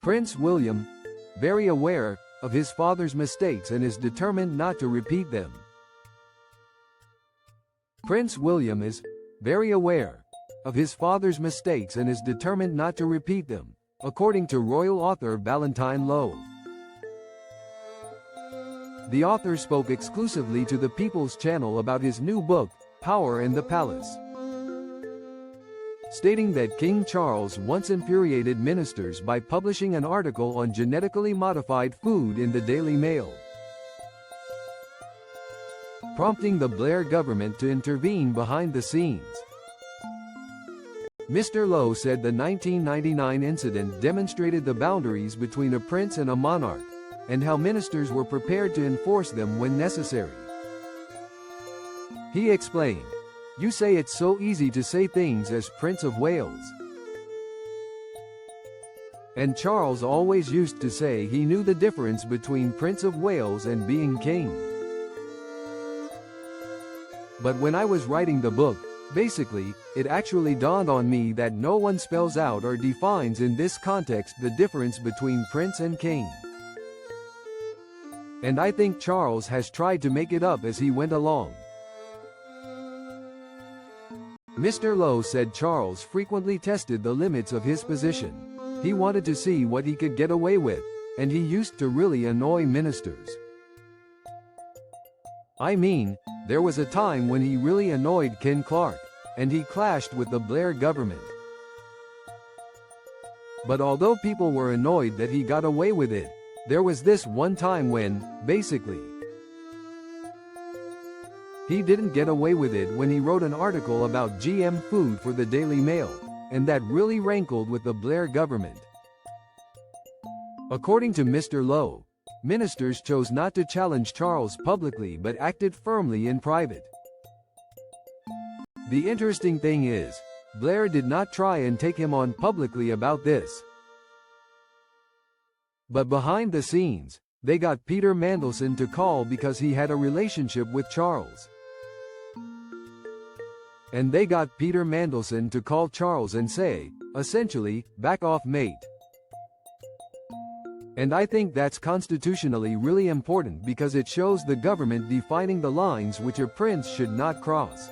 Prince William, very aware of his father's mistakes and is determined not to repeat them. Prince William is very aware of his father's mistakes and is determined not to repeat them, according to royal author Valentine Lowe. The author spoke exclusively to the People's Channel about his new book, Power in the Palace, stating that King Charles once infuriated ministers by publishing an article on genetically modified food in the Daily Mail, prompting the Blair government to intervene behind the scenes. Mr. Lowe said the 1999 incident demonstrated the boundaries between a prince and a monarch, and how ministers were prepared to enforce them when necessary. He explained, "You say it's so easy to say things as Prince of Wales. And Charles always used to say he knew the difference between Prince of Wales and being king. But when I was writing the book, basically, it actually dawned on me that no one spells out or defines in this context the difference between prince and king. And I think Charles has tried to make it up as he went along." Mr. Lowe said Charles frequently tested the limits of his position. He wanted to see what he could get away with, and he used to really annoy ministers. I mean, there was a time when he really annoyed Ken Clarke, and he clashed with the Blair government. But although people were annoyed that he got away with it, there was this one time when, basically, he didn't get away with it when he wrote an article about GM food for the Daily Mail, and that really rankled with the Blair government. According to Mr. Lowe, ministers chose not to challenge Charles publicly but acted firmly in private. The interesting thing is, Blair did not try and take him on publicly about this. But behind the scenes, they got Peter Mandelson to call because he had a relationship with Charles. And they got Peter Mandelson to call Charles and say, essentially, back off mate. And I think that's constitutionally really important because it shows the government defining the lines which a prince should not cross.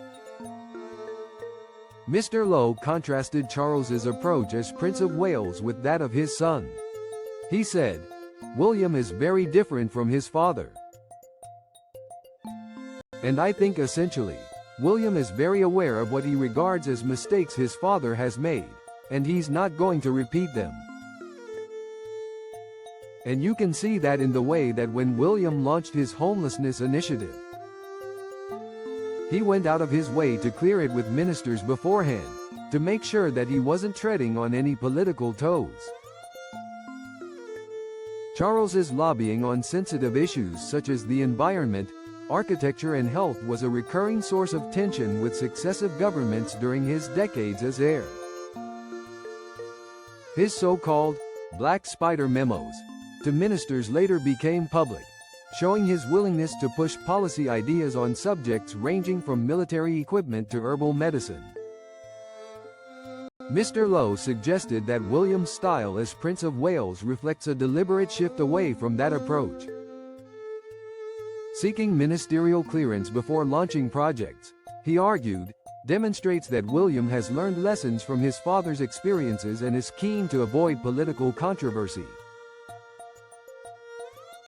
Mr. Lowe contrasted Charles's approach as Prince of Wales with that of his son. He said, "William is very different from his father. And I think essentially, William is very aware of what he regards as mistakes his father has made, and he's not going to repeat them." And you can see that in the way that when William launched his homelessness initiative, he went out of his way to clear it with ministers beforehand, to make sure that he wasn't treading on any political toes. Charles's lobbying on sensitive issues such as the environment, architecture and health was a recurring source of tension with successive governments during his decades as heir. His so-called Black Spider memos to ministers later became public, showing his willingness to push policy ideas on subjects ranging from military equipment to herbal medicine. Mr. Lowe suggested that William's style as Prince of Wales reflects a deliberate shift away from that approach. Seeking ministerial clearance before launching projects, he argued, demonstrates that William has learned lessons from his father's experiences and is keen to avoid political controversy.